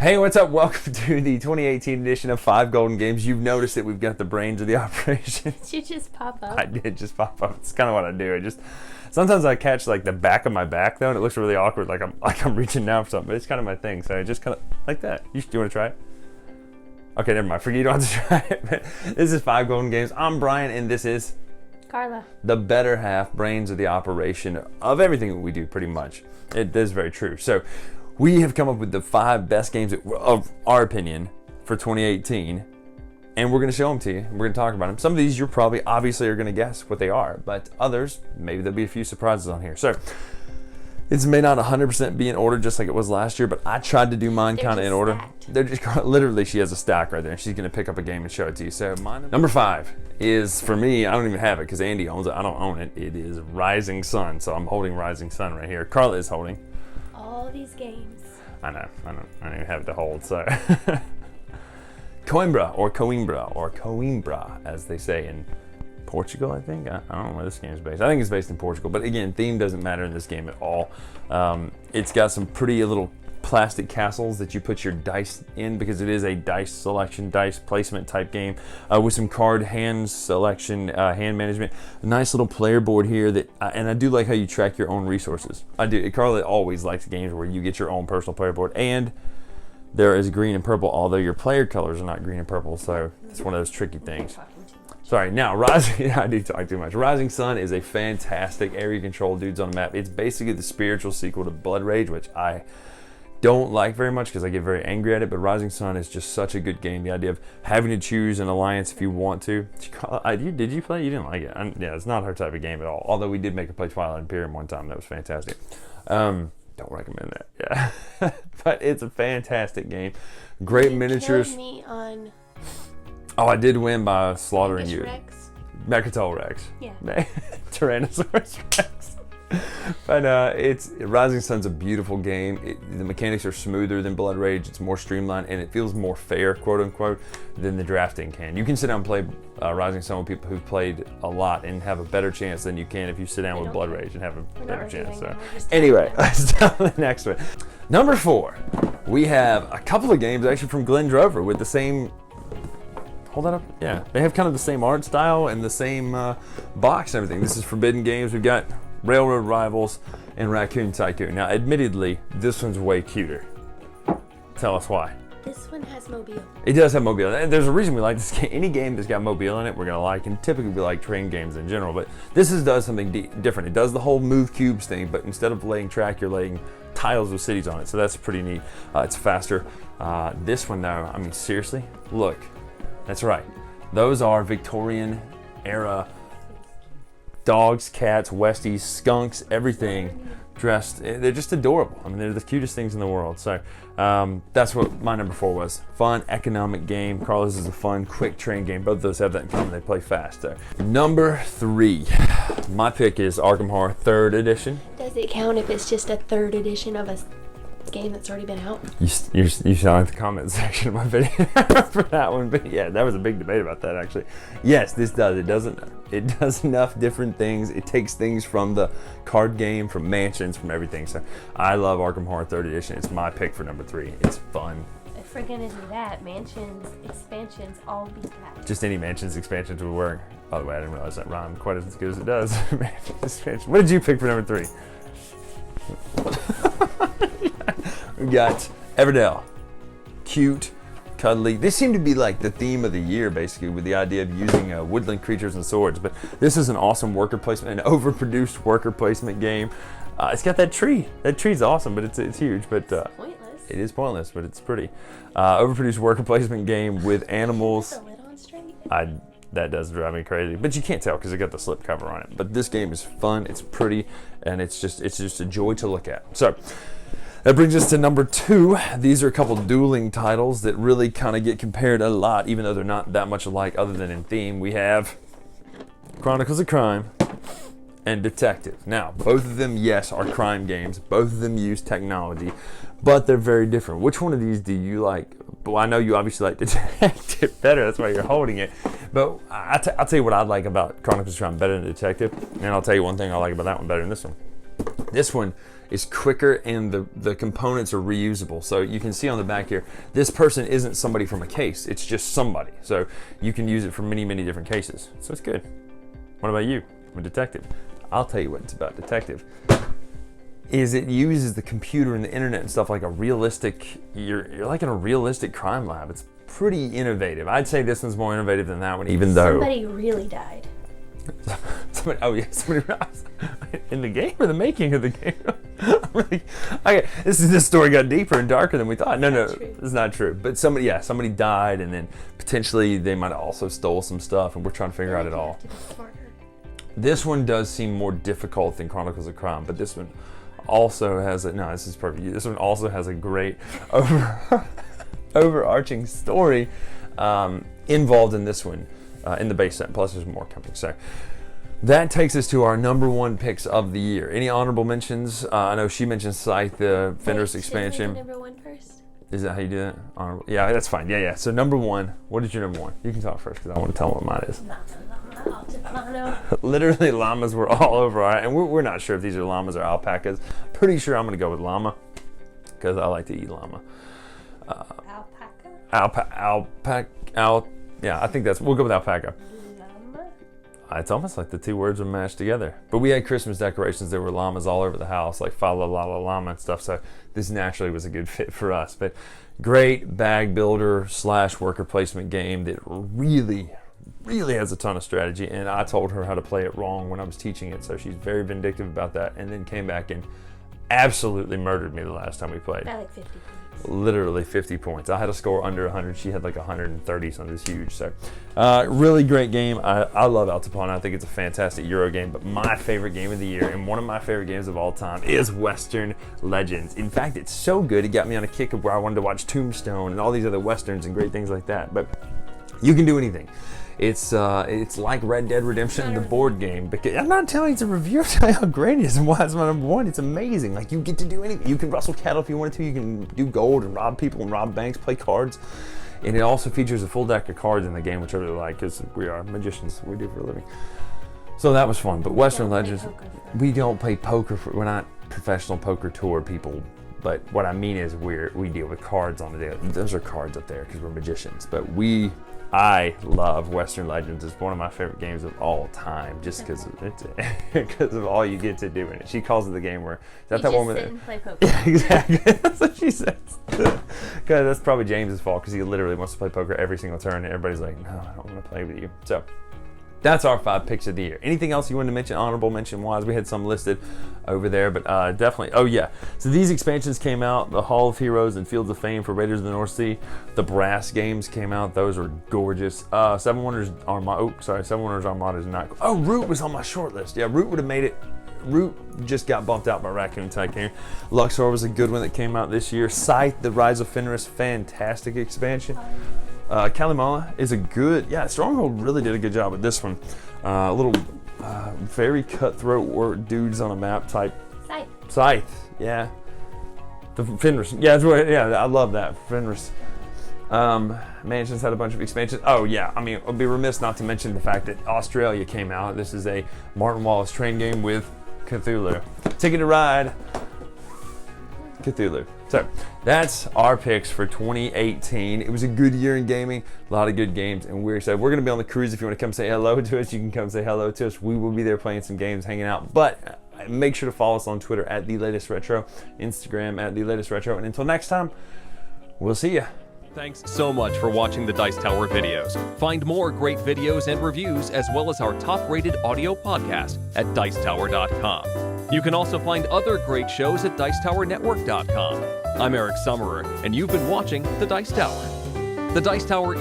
Hey, what's up? Welcome to the 2018 edition of 5 Golden Games. You've noticed that we've got the brains of the operation. Did you just pop up? I did just pop up. It's kind of what I do. Sometimes I catch like the back of my back though, and it looks really awkward, like I'm reaching down for something. But it's kind of my thing, so I just kind of like that. Do you want to try it? Okay, never mind. Forget you don't have to try it. But this is 5 Golden Games. I'm Bryan, and this is Karla. The better half, brains of the operation of everything that we do, pretty much. It is very true. So we have come up with the 5 best games of our opinion for 2018, and we're going to show them to you. We're going to talk about them. Some of these you're probably obviously are going to guess what they are, but others, maybe there'll be a few surprises on here. So this may not 100% be in order just like it was last year, but I tried to do mine kind of in order. Stacked. They're just literally, she has a stack right there. She's going to pick up a game and show it to you. So mine, number 5 is, for me, I don't even have it because Andy owns it. I don't own it. It is Rising Sun. So I'm holding Rising Sun right here. Karla is holding All these games. I know. I don't even have it to hold, so. COIMERA, or Coimbra, as they say in Portugal, I think. I don't know where this game is based. I think it's based in Portugal, but again, theme doesn't matter in this game at all. It's got some pretty little plastic castles that you put your dice in because it is a dice selection, dice placement type game with some card hand selection, hand management. A nice little player board here that, and I do like how you track your own resources. I do. Karla always likes games where you get your own personal player board, and there is green and purple, although your player colors are not green and purple, so it's one of those tricky things. Sorry, now Rising, I do talk too much. Rising Sun is a fantastic area control dudes on the map. It's basically the spiritual sequel to Blood Rage, which I don't like very much because I get very angry at it, but Rising Sun is just such a good game. The idea of having to choose an alliance if you want to. Did you play? You didn't like it. Yeah, it's not her type of game at all. Although we did make her play Twilight Imperium one time. That was fantastic. Don't recommend that. Yeah. But it's a fantastic game. Great miniatures. Killed me on Oh, I did win by slaughtering you. Rex. Mechatol Rex. Yeah. Tyrannosaurus Rex. But it's Rising Sun's a beautiful game. The mechanics are smoother than Blood Rage. It's more streamlined, and it feels more fair, quote unquote, than the drafting can. You can sit down and play Rising Sun with people who've played a lot and have a better chance than you can if you sit down with Blood Rage and have a better chance. So anyway, let's talk about the next one. Number 4, we have a couple of games actually from Glenn Drover with the same. Hold that up. Yeah, they have kind of the same art style and the same box and everything. This is Forbidden Games. We've got Railroad Rivals and Raccoon Tycoon. Now, admittedly, this one's way cuter. Tell us why. This one has Mobile. It does have Mobile. And there's a reason we like this game. Any game that's got Mobile in it, we're going to like. And typically, we like train games in general. But this does something different. It does the whole move cubes thing, but instead of laying track, you're laying tiles with cities on it. So that's pretty neat. It's faster. This one, though, I mean, seriously, look. That's right. Those are Victorian era dogs, cats, Westies, skunks, everything dressed. They're just adorable. I mean, they're the cutest things in the world. So that's what my number 4 was. Fun, economic game. Karla's is a fun, quick train game. Both of those have that in common. They play fast. So. Number 3. My pick is Arkham Horror 3rd edition. Does it count if it's just a 3rd edition of a game that's already been out? You saw in the comment section of my video for that one, but yeah, that was a big debate about that actually. Yes, this does. It does enough different things. It takes things from the card game, from mansions, from everything. So I love Arkham Horror 3rd edition. It's my pick for number 3. It's fun. If we're gonna do that, mansions, expansions, all be that. Just any mansions expansions would work. By the way, I didn't realize that rhymed quite as good as it does. What did you pick for number 3? We got EVERDELL. Cute, cuddly. This seemed to be like the theme of the year, basically, with the idea of using woodland creatures and swords. But this is an awesome worker placement, an overproduced worker placement game. It's got that tree. That tree's awesome, but it's huge. But Pointless. it is pointless, but it's pretty. Overproduced worker placement game with animals. The lid on straight. That does drive me crazy, but you can't tell because it got the slip cover on it. But this game is fun. It's pretty, and it's just a joy to look at. So. That brings us to number 2. These are a couple dueling titles that really kind of get compared a lot, even though they're not that much alike other than in theme. We have Chronicles of Crime and Detective. Now, both of them, yes, are crime games. Both of them use technology, but they're very different. Which one of these do you like? Well, I know you obviously like Detective better. That's why you're holding it. But I'll tell you what I like about Chronicles of Crime better than Detective, and I'll tell you one thing I like about that one better than this one. This one is quicker, and the components are reusable. So you can see on the back here, this person isn't somebody from a case, it's just somebody. So you can use it for many, many different cases. So it's good. What about you? I'm a detective. I'll tell you what it's about, detective. Is it uses the computer and the internet and stuff like a realistic, you're like in a realistic crime lab. It's pretty innovative. I'd say this one's more innovative than that one, even though. Somebody really died. Somebody in the game or the making of the game? This story got deeper and darker than we thought. No, it's not true. But somebody died, and then potentially they might have also stole some stuff, and we're trying to figure out it all. This one does seem more difficult than Chronicles of Crime, but this one also has this is perfect. This one also has a great overarching story involved in this one. In the base set, plus there's more coming. So that takes us to our number 1 picks of the year. Any honorable mentions? I know she mentioned Scythe, the Fenris expansion. Number 1 first. Is that how you do that? Honorable? Yeah, that's fine. Yeah. So number 1. What is your number 1? You can talk first because I want to tell them what mine is. ALTIPLANO. Literally, llamas were all over our, and we're not sure if these are llamas or alpacas. Pretty sure I'm going to go with llama because I like to eat llama. Alpaca. Yeah, I think we'll go with alpaca. It's almost like the 2 words are mashed together. But we had Christmas decorations. There were llamas all over the house, like fa la la la llama and stuff. So this naturally was a good fit for us. But great bag builder / worker placement game that really has a ton of strategy. And I told her how to play it wrong when I was teaching it. So she's very vindictive about that. And then came back and absolutely murdered me the last time we played. By like 50 points. Literally 50 points. I had a score under 100. She had like 130, something that's huge. So really great game. I love Altiplano. I think it's a fantastic Euro game, but my favorite game of the year and one of my favorite games of all time is Western Legends. In fact, it's so good, it got me on a kick of where I wanted to watch Tombstone and all these other Westerns and great things like that. But you can do anything. It's like Red Dead Redemption, the board game. Because I'm not telling you it's a review. I'm telling you how great it is and why it's my number 1. It's amazing. Like, you get to do anything. You can rustle cattle if you wanted to. You can do gold and rob people and rob banks, play cards. And it also features a full deck of cards in the game, which I really like because we are magicians. We do it for a living. So that was fun. But Western Legends, we don't play poker. We're not professional poker tour people. But what I mean is we deal with cards on the day. Those are cards up there because we're magicians. But I love Western Legends. It's one of my favorite games of all time, just because of all you get to do in it. She calls it the game where that one with sit and play poker. Yeah, exactly. That's what she says. Because that's probably James's fault because he literally wants to play poker every single turn, and everybody's like, "No, I don't want to play with you." So that's our 5 picks of the year. Anything else you wanted to mention, honorable mention wise? We had some listed over there, but definitely. Oh yeah. So these expansions came out: the Hall of Heroes and Fields of Fame for Raiders of the North Sea. The Brass games came out; those are gorgeous. Seven Wonders Armada is not. Oh, Root was on my short list. Yeah, Root would have made it. Root just got bumped out by Raccoon Tycoon. Luxor was a good one that came out this year. Scythe, the Rise of Fenris, fantastic expansion. Kalimala is a good, Stronghold really did a good job with this one. Little, very cutthroat dudes on a map type. Scythe, yeah. The Fenris, I love that. Fenris. Mansions had a bunch of expansions. Oh yeah, I mean, I'd be remiss not to mention the fact that Australia came out. This is a Martin Wallace train game with Cthulhu. Ticket to Ride. Cthulhu. So that's our picks for 2018. It was a good year in gaming, a lot of good games, and we're excited. We're going to be on the cruise. If you want to come say hello to us, you can come say hello to us. We will be there playing some games, hanging out. But make sure to follow us on Twitter at @TheLatestRetro, Instagram at @TheLatestRetro, and until next time, we'll see you. Thanks so much for watching the Dice Tower videos. Find more great videos and reviews, as well as our top-rated audio podcast at Dicetower.com. You can also find other great shows at DicetowerNetwork.com. I'm Eric Summerer, and you've been watching The Dice Tower. The Dice Tower is